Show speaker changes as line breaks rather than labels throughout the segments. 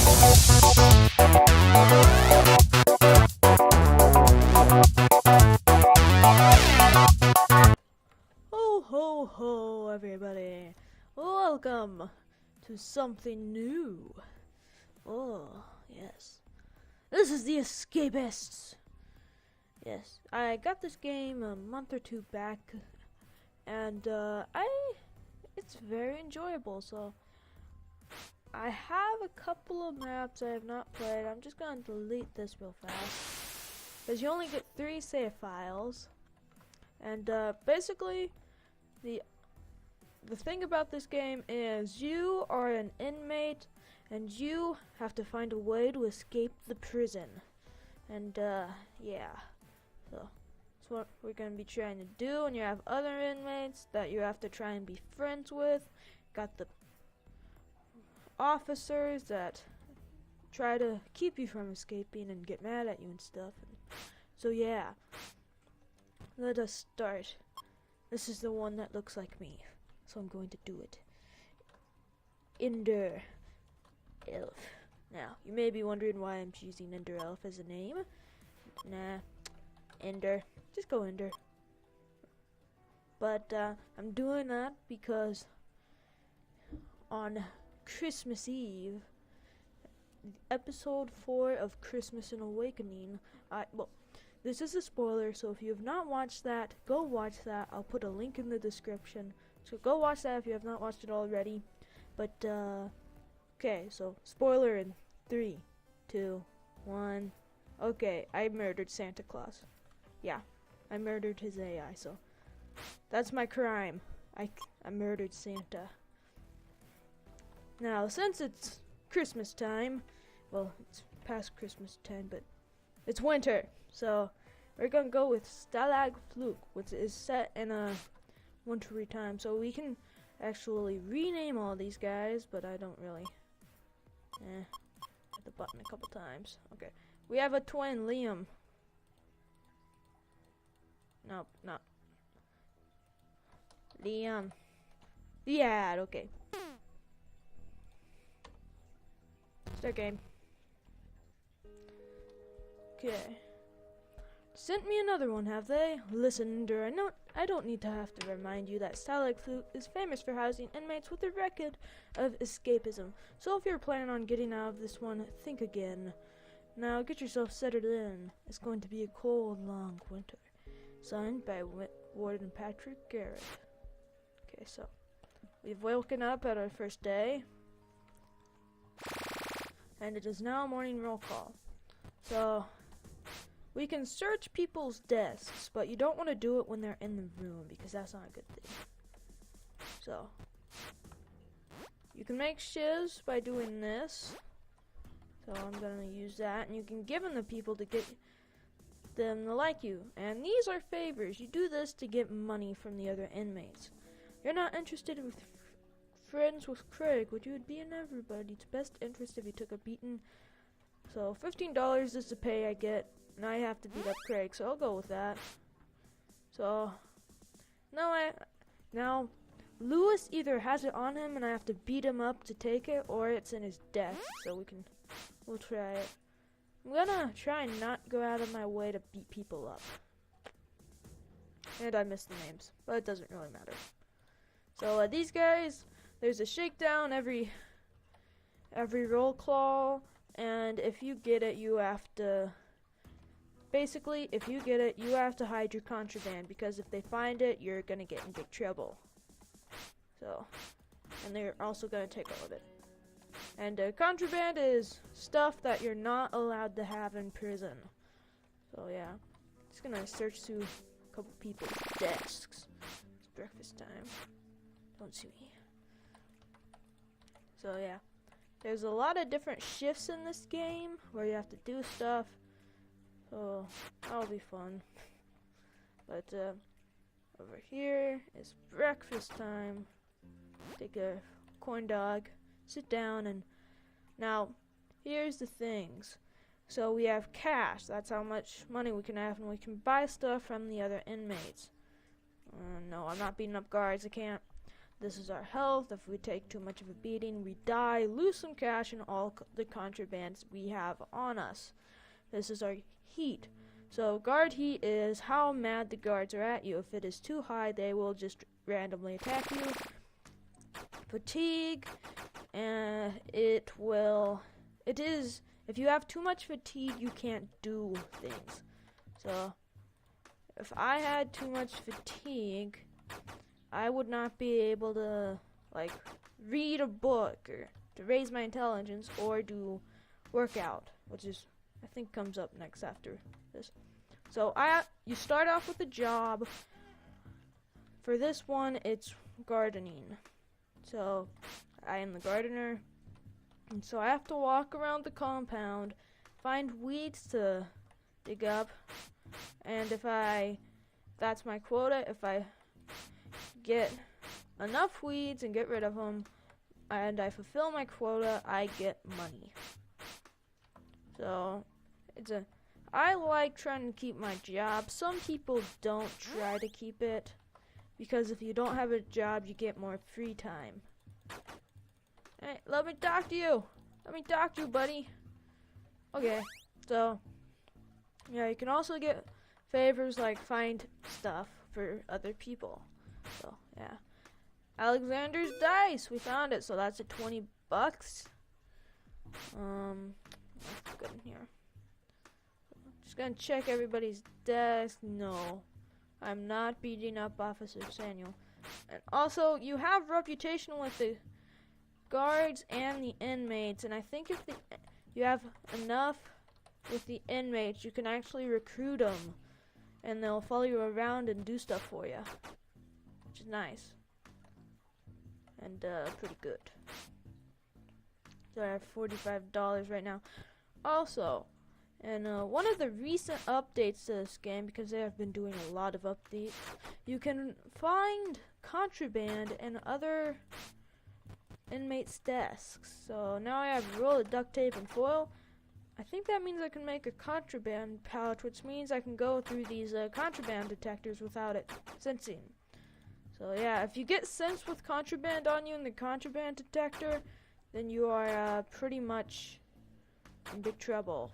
Ho ho ho, everybody! Welcome to something new. Oh, yes. This is the Escapists. Yes, I got this game a month or two back, and it's very enjoyable. So I have a couple of maps I have not played. I'm just gonna delete this real fast because you only get 3 save files, and basically the thing about this game is you are an inmate and you have to find a way to escape the prison. And yeah, so that's what we're going to be trying to do. And you have other inmates that you have to try and be friends with. Got the officers that try to keep you from escaping and get mad at you and stuff. So yeah, let us start. This is the one that looks like me, so I'm going to do it. Ender Elf. Now, you may be wondering why I'm choosing Ender Elf as a name. Nah, Ender. Just go Ender. But I'm doing that because on Christmas Eve, episode 4 of Christmas and Awakening, well, this is a spoiler, so if you have not watched that, go watch that. I'll put a link in the description. So go watch that if you have not watched it already. But, okay, so spoiler in 3, 2, 1. Okay, I murdered Santa Claus. Yeah, I murdered his AI, so that's my crime. I murdered Santa. Now, since it's Christmas time, well, it's past Christmas time, but it's winter. So we're gonna go with Stalag Flucht, which is set in a wintry time. So we can actually rename all these guys, but I don't really. Hit the button a couple times. Okay, we have a twin, Liam. Nope, not Liam. The ad. Okay. Start game. Okay. Sent me another one, have they? Listen, Ender, I don't need to have to remind you that Stalag Flucht is famous for housing inmates with a record of escapism. So if you're planning on getting out of this one, think again. Now get yourself settled in. It's going to be a cold, long winter. Signed by Warden Patrick Garrett. Okay, so we've woken up at our first day, and it is now morning roll call. So we can search people's desks, but you don't want to do it when they're in the room because that's not a good thing. So you can make shivs by doing this. So I'm gonna use that, and you can give them to people to get them to like you. And these are favors. You do this to get money from the other inmates. You're not interested in friends with Craig, would you be in everybody's best interest if you took a beating? So $15 is the pay I get. Now I have to beat up Craig, so I'll go with that. So now Lewis either has it on him and I have to beat him up to take it, or it's in his desk. So we'll try it. I'm gonna try and not go out of my way to beat people up. And I missed the names, but it doesn't really matter. So these guys, there's a shakedown every roll call, and if you get it, you have to. Basically, if you get it, you have to hide your contraband, because if they find it, you're gonna get in big trouble. So, and they're also gonna take all of it. And contraband is stuff that you're not allowed to have in prison. So yeah, just gonna search through a couple people's desks. It's breakfast time. Don't see me. So yeah, there's a lot of different shifts in this game where you have to do stuff. So that'll be fun. But over here is breakfast time. Take a corn dog, sit down, and now here's the things. So we have cash. That's how much money we can have, and we can buy stuff from the other inmates. No, I'm not beating up guards. I can't. This is our health. If we take too much of a beating, we die, lose some cash, and all the contrabands we have on us. This is our heat. So guard heat is how mad the guards are at you. If it is too high, they will just randomly attack you. Fatigue, and if you have too much fatigue, you can't do things. So if I had too much fatigue, I would not be able to like read a book or to raise my intelligence or do workout, which is I think comes up next after this. So you start off with a job. For this one, it's gardening. So I am the gardener, and so I have to walk around the compound, find weeds to dig up, and that's my quota. If I get enough weeds and get rid of them, and I fulfill my quota, I get money. So I like trying to keep my job. Some people don't try to keep it, because if you don't have a job, you get more free time. Hey, let me talk to you. Let me talk to you, buddy. Okay, so yeah, you can also get favors like find stuff for other people. So yeah, Alexander's dice. We found it, so that's at $20. Let's go in here. Just gonna check everybody's desk. No, I'm not beating up Officer Samuel. And also, you have reputation with the guards and the inmates, and I think if you have enough with the inmates, you can actually recruit them, and they'll follow you around and do stuff for you, which is nice and pretty good. So I have $45 right now. Also, and one of the recent updates to this game, because they have been doing a lot of updates, you can find contraband in other inmates' desks. So now I have a roll of duct tape and foil. I think that means I can make a contraband pouch, which means I can go through these contraband detectors without it sensing. So yeah, if you get sensed with contraband on you in the contraband detector, then you are pretty much in big trouble.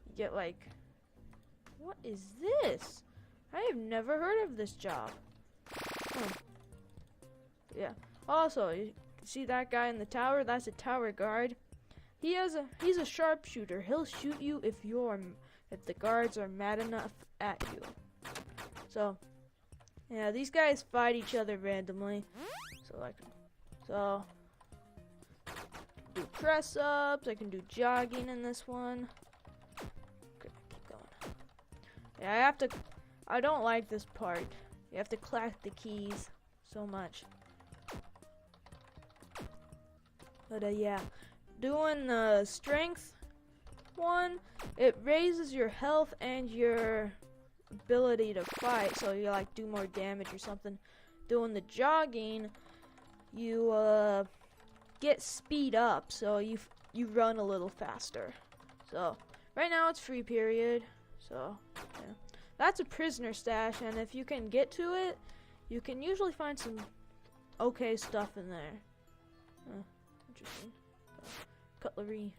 You get like, what is this? I have never heard of this job. Yeah. Also, you see that guy in the tower? That's a tower guard. He's a sharpshooter. He'll shoot you if the guards are mad enough at you. So yeah, these guys fight each other randomly. So do press ups. I can do jogging in this one. Okay, keep going. Yeah, I don't like this part. You have to clack the keys so much. But yeah, doing the strength one, it raises your health and your ability to fight, so you like do more damage or something. Doing the jogging, you get speed up, so you run a little faster. So right now it's free period, so yeah. That's a prisoner stash, and if you can get to it, you can usually find some okay stuff in there. Interesting. Cutlery.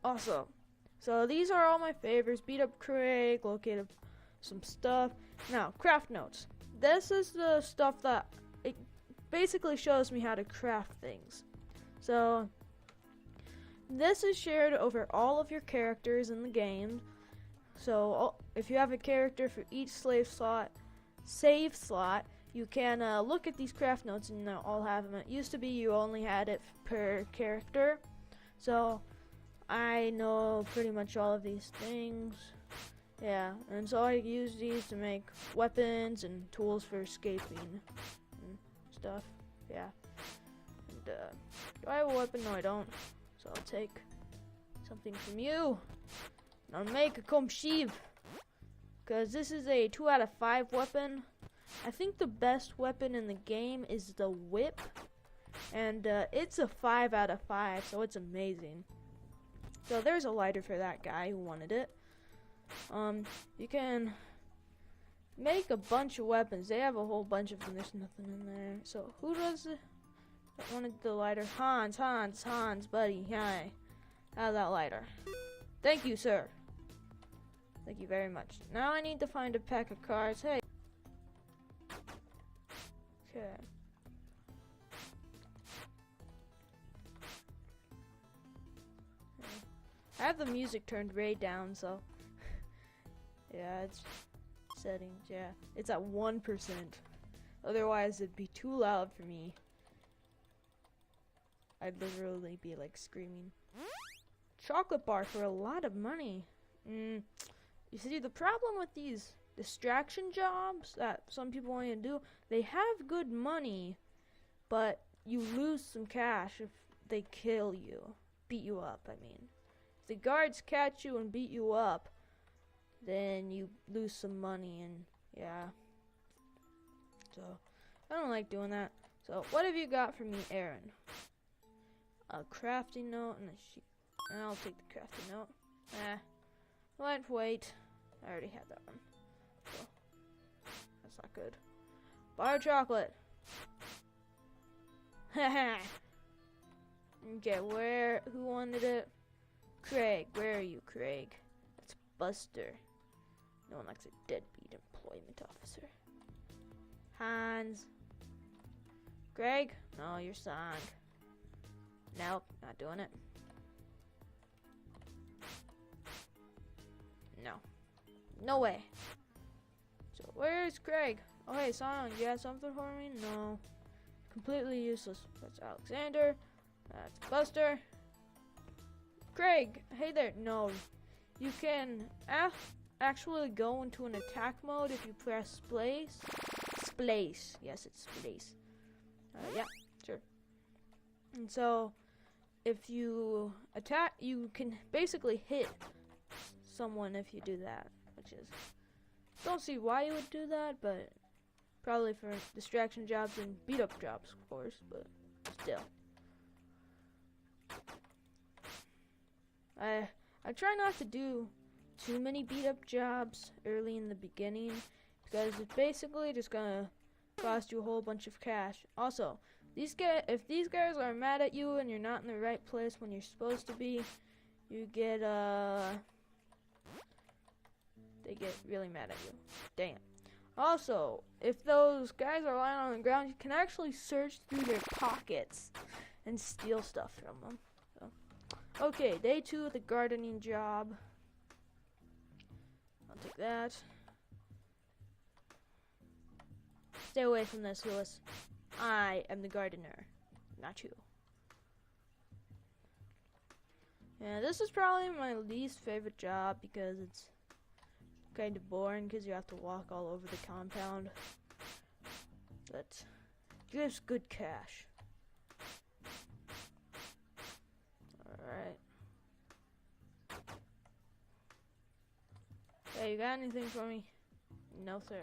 Awesome. So these are all my favorites. Beat up Craig, locate some stuff. Now, craft notes. This is the stuff that it basically shows me how to craft things. So this is shared over all of your characters in the game. So if you have a character for each save slot, you can look at these craft notes and they'll all have them. It used to be you only had it per character. So I know pretty much all of these things. Yeah, and so I use these to make weapons and tools for escaping and stuff. Yeah. And do I have a weapon? No, I don't. So I'll take something from you. And I'll make a komshiv, because this is a 2 out of 5 weapon. I think the best weapon in the game is the whip, and it's a 5 out of 5, so it's amazing. So there's a lighter for that guy who wanted it. You can make a bunch of weapons. They have a whole bunch of them. There's nothing in there. So who does it? I wanted the lighter. Hans, buddy. Hi. Have that lighter. Thank you, sir. Thank you very much. Now I need to find a pack of cards. Hey. Okay. I have the music turned way down, so yeah, it's settings. Yeah, it's at 1%. Otherwise, it'd be too loud for me. I'd literally be like screaming. Chocolate bar for a lot of money. You see, the problem with these distraction jobs that some people want to do, they have good money, but you lose some cash if they kill you, beat you up, I mean. If the guards catch you and beat you up, then you lose some money, and yeah. So, I don't like doing that. So, what have you got for me, Aaron? A crafting note and a sheet. And I'll take the crafting note. Lightweight. I already had that one. So, that's not good. Bar of chocolate. Haha. Okay, who wanted it? Craig, where are you, Craig? That's Buster. No one likes a deadbeat employment officer. Hans. Greg? No, you're Sang. Nope, not doing it. No. No way. So, where's Craig? Oh, hey, Sang, you got something for me? No. Completely useless. That's Alexander. That's Buster. Craig, hey there. No. You can actually go into an attack mode if you press space. Splace. Yes, it's space. Yeah, sure. And so, if you attack, you can basically hit someone if you do that, which is, don't see why you would do that, but probably for distraction jobs and beat up jobs, of course, but still. I try not to do too many beat up jobs early in the beginning, because it's basically just gonna cost you a whole bunch of cash. Also, if these guys are mad at you and you're not in the right place when you're supposed to be, you get they get really mad at you. Damn. Also, if those guys are lying on the ground, you can actually search through their pockets and steal stuff from them. So. Okay, day 2 of the gardening job. I'll take that. Stay away from this, Lewis. I am the gardener, not you. Yeah, this is probably my least favorite job because it's kind of boring because you have to walk all over the compound. But it gives good cash. Alright. Hey, you got anything for me? No, sir.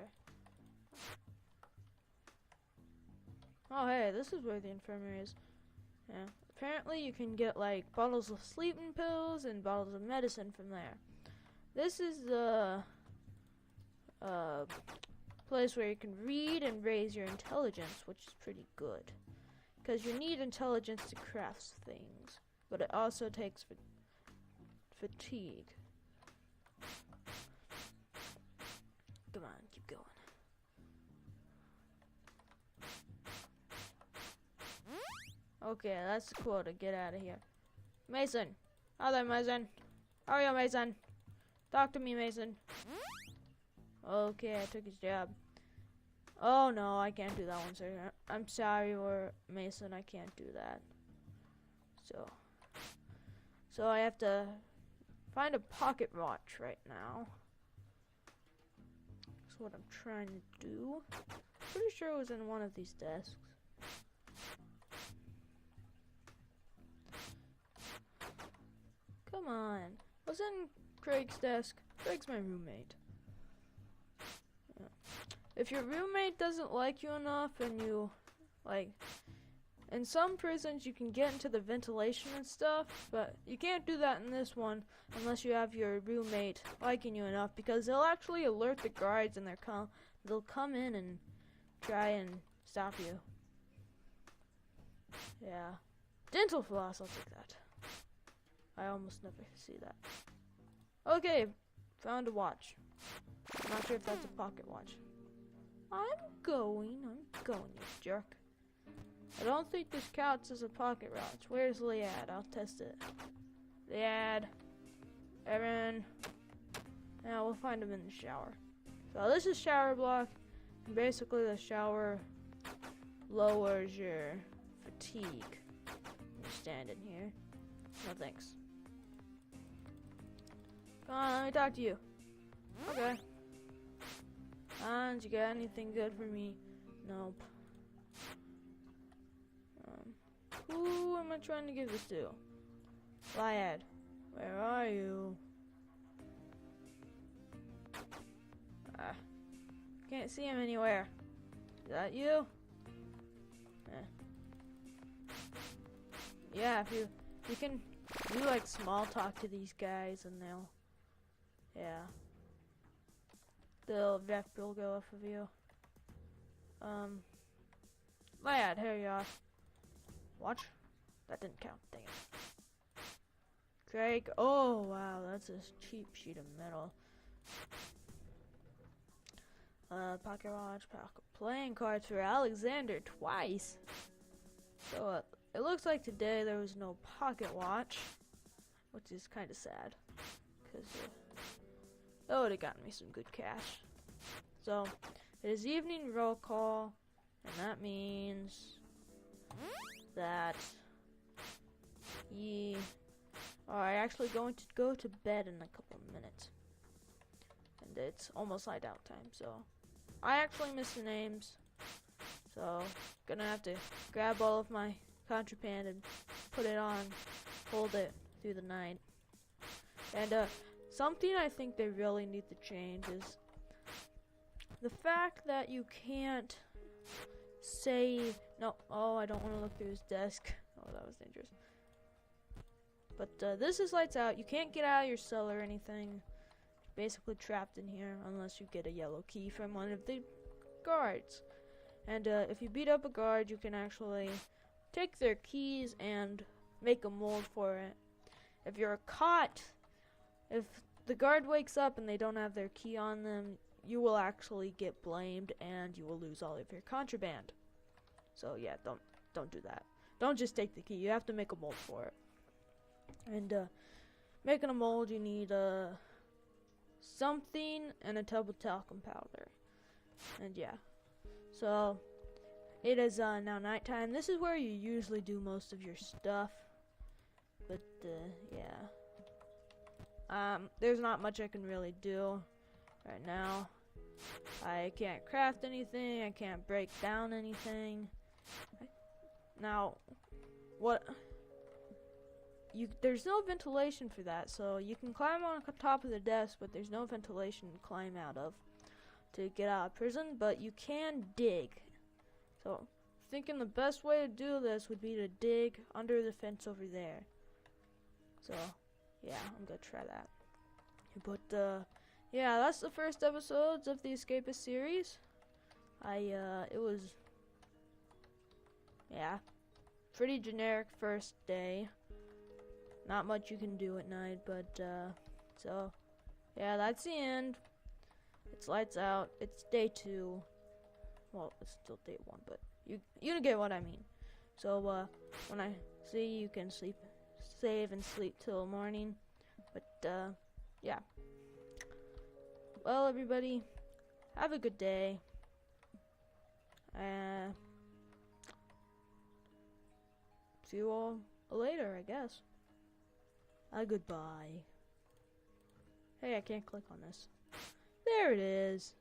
Oh, hey, this is where the infirmary is. Yeah. Apparently, you can get, like, bottles of sleeping pills and bottles of medicine from there. This is the place where you can read and raise your intelligence, which is pretty good. Because you need intelligence to craft things. But it also takes fatigue. Come on, keep going. Okay, that's the quota. Get out of here. Mason. Hi there, Mason. How are you, Mason? Talk to me, Mason. Okay, I took his job. Oh, no, I can't do that one, sir. I'm sorry, Mason, I can't do that. So I have to find a pocket watch right now. That's what I'm trying to do. Pretty sure it was in one of these desks. Come on. I was in Craig's desk. Craig's my roommate. Yeah. If your roommate doesn't like you enough and you, like, in some prisons you can get into the ventilation and stuff, but you can't do that in this one unless you have your roommate liking you enough, because they'll actually alert the guards and they'll come in and try and stop you. Yeah. Dental floss, I'll take that. I almost never see that. Okay, found a watch. I'm not sure if that's a pocket watch. I'm going, you jerk. I don't think this counts as a pocket watch. Where's Liad? I'll test it. Liad. Evan. Now we'll find him in the shower. So this is shower block. And basically the shower lowers your fatigue. You stand in here. No thanks. Come on, let me talk to you. Okay. Hans, you got anything good for me? Nope. Who am I trying to give this to? Liad, where are you? Can't see him anywhere. Is that you? Yeah, if you can do like small talk to these guys and they'll rep will go off of you. Liad, here you are. Watch? That didn't count, dang it. Craig, oh wow, that's a cheap sheet of metal. Pocket watch, pocket playing cards for Alexander twice. So it looks like today there was no pocket watch, which is kind of sad, because that would have gotten me some good cash. So it is evening roll call, and that means that ye are actually going to go to bed in a couple of minutes, and it's almost light out time. So I actually missed the names, so gonna have to grab all of my contraband and put it on, hold it through the night. And something I think they really need to change is the fact that you can't say no. Oh, I don't want to look through his desk. Oh, that was dangerous. But this is lights out. You can't get out of your cell or anything. You're basically trapped in here unless you get a yellow key from one of the guards. And if you beat up a guard, you can actually take their keys and make a mold for it. If you're caught, if the guard wakes up and they don't have their key on them, you will actually get blamed and you will lose all of your contraband. So yeah, don't do that. Don't just take the key. You have to make a mold for it. And making a mold, you need something and a tub of talcum powder. And yeah, so it is now nighttime. This is where you usually do most of your stuff. But yeah, there's not much I can really do right now. I can't craft anything. I can't break down anything. Now, there's no ventilation for that, so you can climb on top of the desk, but there's no ventilation to climb out of to get out of prison, but you can dig. So, thinking the best way to do this would be to dig under the fence over there. So, yeah, I'm gonna try that. But, yeah, that's the first episodes of the Escapist series. It was, yeah, pretty generic first day. Not much you can do at night, but, so, yeah, that's the end. It's lights out. It's day 2. Well, it's still day 1, but you get what I mean. So, when I see you can save and sleep till morning. But, yeah. Well, everybody, have a good day. See you all later, I guess. Goodbye. Hey, I can't click on this. There it is.